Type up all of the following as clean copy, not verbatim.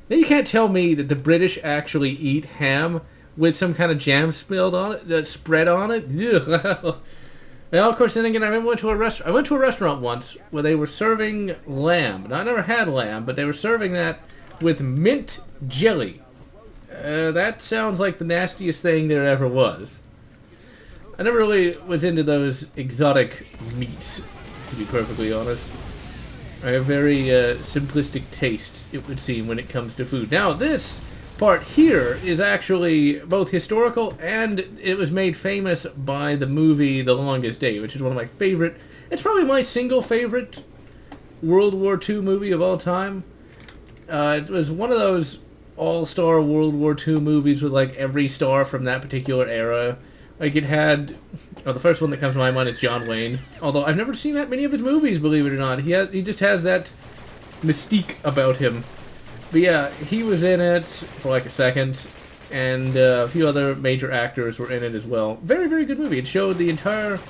Now you can't tell me that the British actually eat ham with some kind of jam spilled on it, spread on it. Ugh. Now, of course, then again, I remember I went to a restaurant once where they were serving lamb. Now, I never had lamb, but they were serving that with mint jelly. That sounds like the nastiest thing there ever was. I never really was into those exotic meats, to be perfectly honest. I have very simplistic tastes, it would seem, when it comes to food. Now, this part here is actually both historical and it was made famous by the movie The Longest Day, which is one of my favorite... It's probably my single favorite World War II movie of all time. It was one of those all-star World War II movies with, like, every star from that particular era. Like, it had... Oh, the first one that comes to my mind is John Wayne. Although, I've never seen that many of his movies, believe it or not. He just has that mystique about him. But yeah, he was in it for like a second, and a few other major actors were in it as well. Very, very good movie. It showed the entire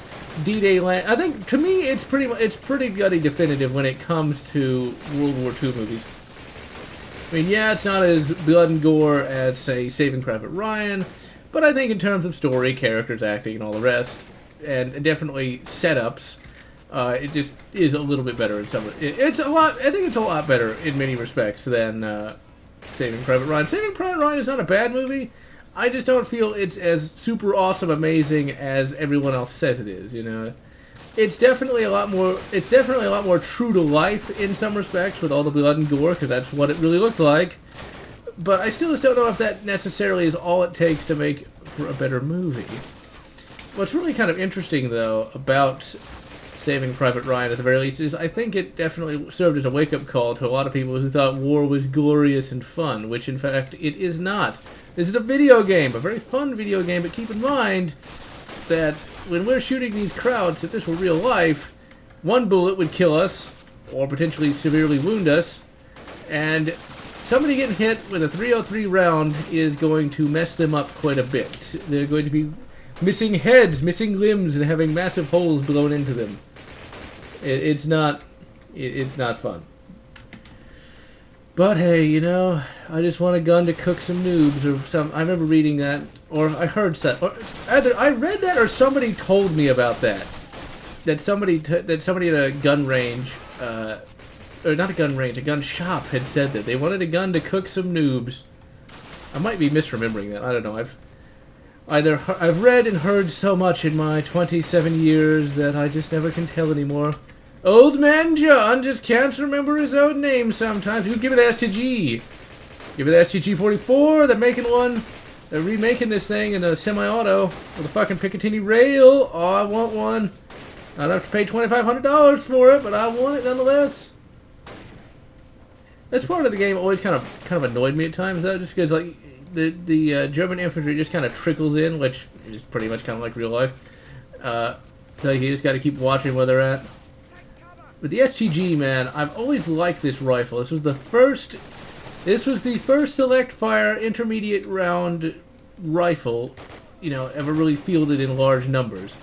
D-Day land. I think, to me, it's pretty gutty definitive when it comes to World War II movies. I mean, yeah, it's not as blood and gore as, say, Saving Private Ryan, but I think in terms of story, characters, acting, and all the rest, and definitely setups, it just is a little bit better in some. It's a lot. I think it's a lot better in many respects than Saving Private Ryan. Saving Private Ryan is not a bad movie. I just don't feel it's as super awesome, amazing as everyone else says it is. You know, it's definitely a lot more. It's definitely a lot more true to life in some respects with all the blood and gore, because that's what it really looked like. But I still just don't know if that necessarily is all it takes to make for a better movie. What's really kind of interesting, though, about Saving Private Ryan, at the very least, is I think it definitely served as a wake-up call to a lot of people who thought war was glorious and fun, which, in fact, it is not. This is a video game, a very fun video game, but keep in mind that when we're shooting these crowds, if this were real life, one bullet would kill us, or potentially severely wound us, and somebody getting hit with a .303 round is going to mess them up quite a bit. They're going to be missing heads, missing limbs, and having massive holes blown into them. It's not fun. But hey, you know, I just want a gun to cook some noobs or some. I remember reading that, or I heard that, or either I read that or somebody told me about that. That somebody at a gun range. Or not a gun range, a gun shop had said that they wanted a gun to cook some noobs. I might be misremembering that. I don't know. I've read and heard so much in my 27 years that I just never can tell anymore. Old man John just can't remember his own name sometimes. You give me the STG. Give me the STG-44. They're making one. They're remaking this thing in a semi-auto with a fucking Picatinny rail. Oh, I want one. I'd have to pay $2,500 for it, but I want it nonetheless. This part of the game always kind of annoyed me at times, though, just because like the German infantry just kind of trickles in, which is pretty much kind of like real life. So you just got to keep watching where they're at. But the STG, man, I've always liked this rifle. This was the first select fire intermediate round rifle, you know, ever really fielded in large numbers.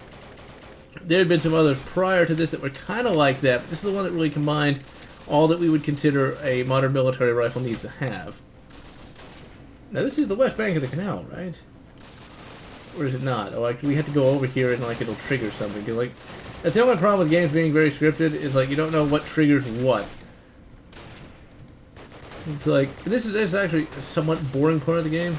There had been some others prior to this that were kind of like that, but this is the one that really combined all that we would consider a modern military rifle needs to have. Now this is the west bank of the canal, right? Or is it not? Or like, we have to go over here and like it'll trigger something. Cause, like, that's the only problem with games being very scripted is like you don't know what triggers what. It's like this is actually a somewhat boring part of the game.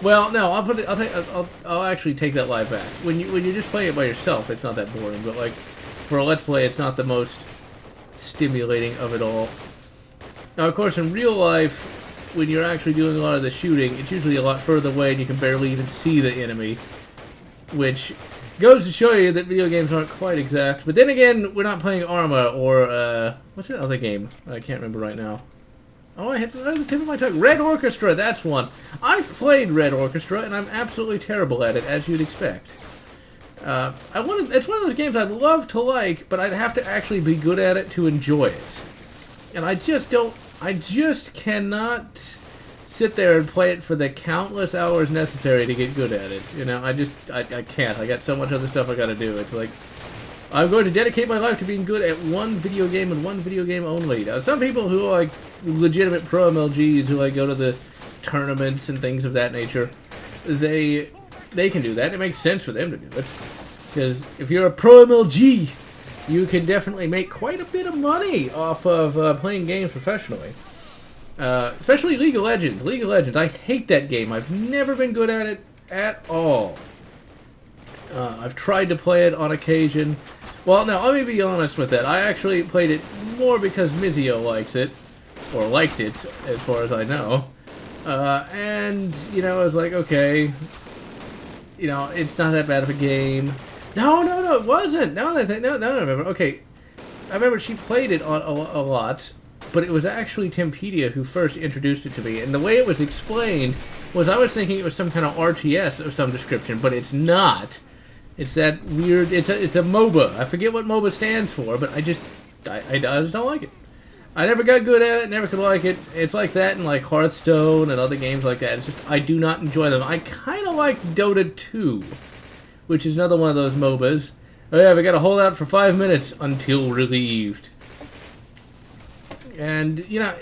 Well, no, I'll actually take that lie back. When you just play it by yourself, it's not that boring. But like for a let's play, it's not the most stimulating of it all. Now, of course, in real life, when you're actually doing a lot of the shooting, it's usually a lot further away and you can barely even see the enemy, which goes to show you that video games aren't quite exact. But then again, we're not playing Arma or, what's that other game? I can't remember right now. Oh, I had the tip of my tongue. Red Orchestra, that's one. I've played Red Orchestra, and I'm absolutely terrible at it, as you'd expect. It's one of those games I'd love to like, but I'd have to actually be good at it to enjoy it. And I just cannot sit there and play it for the countless hours necessary to get good at it. You know, I can't. I got so much other stuff I gotta do. It's like, I'm going to dedicate my life to being good at one video game and one video game only. Now, some people who are like legitimate pro MLGs who like go to the tournaments and things of that nature, they can do that. It makes sense for them to do it. Because if you're a pro MLG, you can definitely make quite a bit of money off of playing games professionally. Especially League of Legends. League of Legends, I hate that game. I've never been good at it at all. I've tried to play it on occasion. Well, now, let me be honest with that. I actually played it more because Mizio likes it. Or liked it, as far as I know. And, you know, I was like, okay, you know, it's not that bad of a game. No, it wasn't. No, I remember. Okay, I remember she played it on a lot, but it was actually Tempedia who first introduced it to me. And the way it was explained was I was thinking it was some kind of RTS of some description, but it's not. It's that weird, it's a MOBA. I forget what MOBA stands for, but I just don't like it. I never got good at it, never could like it. It's like that in like Hearthstone and other games like that. It's just, I do not enjoy them. I kind of like Dota 2, which is another one of those MOBAs. Oh yeah, we gotta hold out for 5 minutes until relieved. And, you know,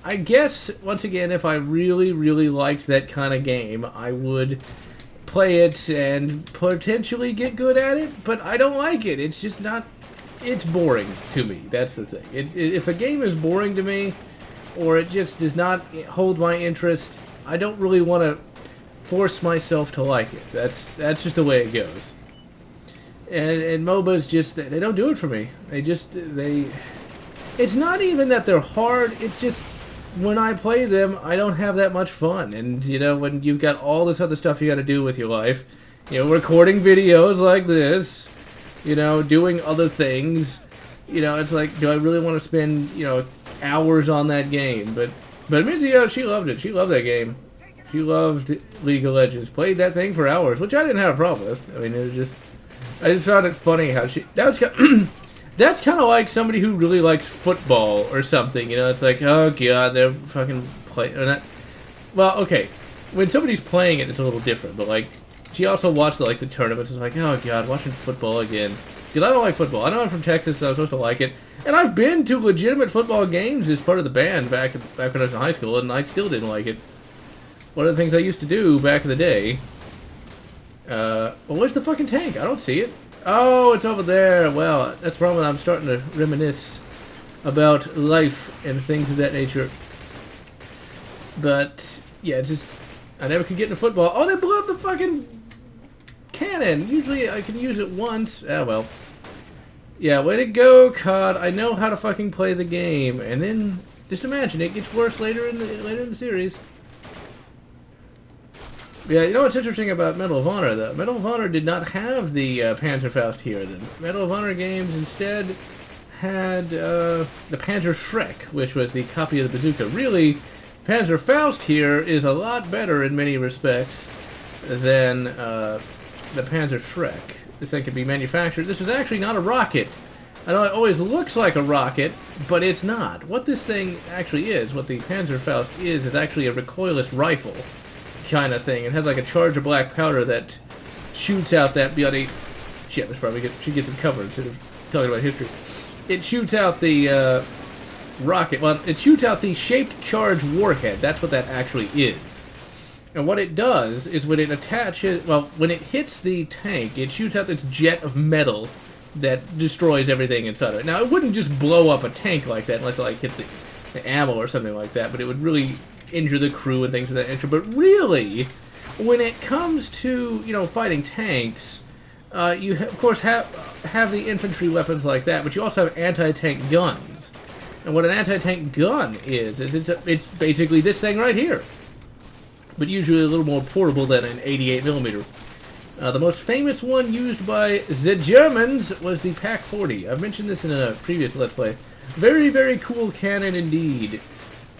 I guess, once again, if I really, really liked that kind of game, I would play it and potentially get good at it, but I don't like it. It's just not... It's boring to me. That's the thing. If a game is boring to me, or it just does not hold my interest, I don't really want to force myself to like it. That's just the way it goes. And MOBAs just, they don't do it for me. It's not even that they're hard. It's just when I play them, I don't have that much fun. And you know, when you've got all this other stuff you got to do with your life, you know, recording videos like this. You know, doing other things, you know, it's like, do I really want to spend, you know, hours on that game? But Mizio, she loved it. She loved that game. She loved League of Legends. Played that thing for hours, which I didn't have a problem with. I mean, it was just, I just found it funny how that's kind of like somebody who really likes football or something, you know, it's like, oh god, they're fucking playing, or not. Well, okay, when somebody's playing it, it's a little different, but like, she also watched like the tournaments. It's like, oh god, watching football again. Because I don't like football. I know I'm from Texas, so I'm supposed to like it. And I've been to legitimate football games as part of the band back when I was in high school, and I still didn't like it. One of the things I used to do back in the day. Well, where's the fucking tank? I don't see it. Oh, it's over there. Well, that's the problem. I'm starting to reminisce about life and things of that nature. But yeah, it's just I never could get into football. Oh, they blew up the fucking cannon. Usually I can use it once. Ah, well. Yeah, way to go, COD. I know how to fucking play the game. And then, just imagine, it gets worse later in the series. Yeah, you know what's interesting about Medal of Honor, though? Medal of Honor did not have the Panzerfaust here. The Medal of Honor games instead had the Panzer Schreck, which was the copy of the bazooka. Really, Panzerfaust here is a lot better in many respects than the Panzer Schreck. This thing could be manufactured. This is actually not a rocket. I know it always looks like a rocket, but it's not. What this thing actually is, what the Panzerfaust is actually a recoilless rifle kind of thing. It has like a charge of black powder that shoots out that bloody... Shit, this probably should get some cover instead of talking about history. It shoots out the rocket. Well, it shoots out the shaped charge warhead. That's what that actually is. And what it does is when it attaches... Well, when it hits the tank, it shoots out this jet of metal that destroys everything inside of it. Now, it wouldn't just blow up a tank like that unless it like hit the ammo or something like that, but it would really injure the crew and things of that nature. But really, when it comes to, you know, fighting tanks, you of course have the infantry weapons like that, but you also have anti-tank guns. And what an anti-tank gun is it's basically this thing right here, but usually a little more portable than an 88mm. The most famous one used by the Germans was the PaK-40. I've mentioned this in a previous Let's Play. Very, very cool cannon indeed.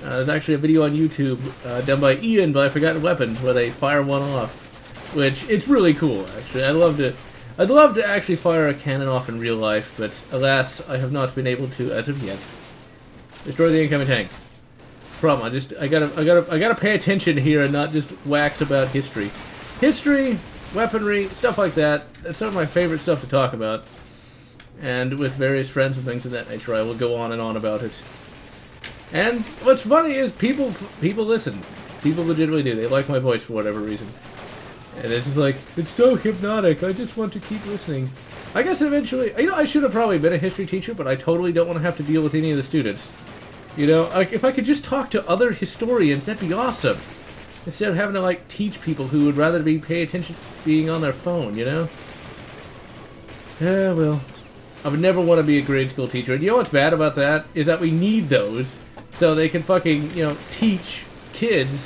There's actually a video on YouTube done by Ian by Forgotten Weapons where they fire one off, which it's really cool. Actually, I'd love to actually fire a cannon off in real life, but alas, I have not been able to as of yet. Destroy the incoming tank. Problem. I gotta pay attention here and not just wax about history. History, weaponry, stuff like that. That's some of my favorite stuff to talk about. and with various friends and things of that nature. I will go on and on about it. And what's funny is people listen. People legitimately do. They like my voice for whatever reason. And it's just like, it's so hypnotic. I just want to keep listening. I guess eventually, I should have probably been a history teacher, but I totally don't want to have to deal with any of the students. Like, if I could just talk to other historians, that'd be awesome. Instead of having to, like, teach people who would rather pay attention to being on their phone, Yeah, well, I would never want to be a grade school teacher. And you know what's bad about that? Is that we need those so they can fucking, teach kids.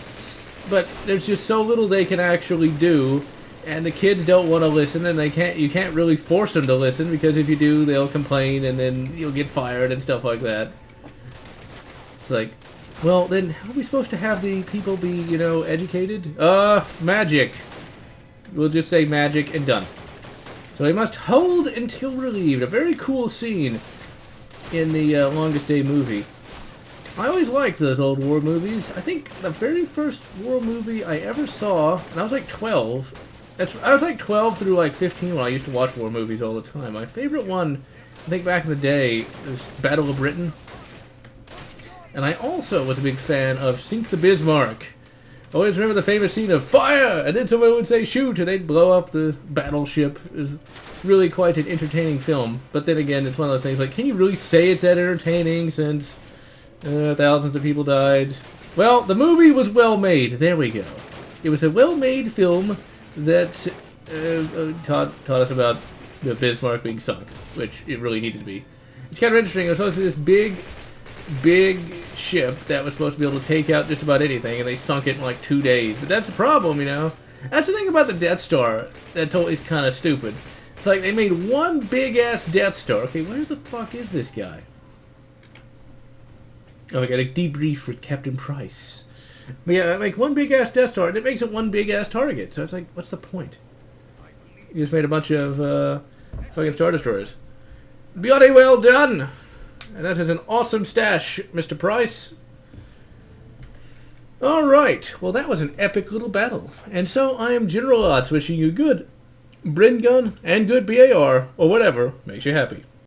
But there's just so little they can actually do, and the kids don't want to listen, and you can't really force them to listen, because if you do, they'll complain, and then you'll get fired and stuff like that. It's like, well, then how are we supposed to have the people be, educated? Magic. We'll just say magic and done. So they must hold until relieved. A very cool scene in the Longest Day movie. I always liked those old war movies. I think the very first war movie I ever saw, and I was like 12. I was like 12 through like 15 when I used to watch war movies all the time. My favorite one, I think back in the day, was Battle of Britain. And I also was a big fan of Sink the Bismarck. I always remember the famous scene of fire, and then someone would say shoot, and they'd blow up the battleship. It was really quite an entertaining film. But then again, it's one of those things like, can you really say it's that entertaining since thousands of people died? Well, the movie was well made. There we go. It was a well-made film that taught us about the Bismarck being sunk, which it really needed to be. It's kind of interesting. It was supposed to be this big ship that was supposed to be able to take out just about anything, and they sunk it in like 2 days. But that's the problem, That's the thing about the Death Star that's always kind of stupid. It's like they made one big-ass Death Star. Okay, where the fuck is this guy? Oh, I got a debrief with Captain Price. But yeah, like one big-ass Death Star, and it makes it one big-ass target. So it's like, what's the point? You just made a bunch of fucking Star Destroyers. Bloody well done! And that is an awesome stash, Mr. Price. Alright, well that was an epic little battle. And so I am GeneralLotz wishing you good Brin gun and good BAR, or whatever makes you happy.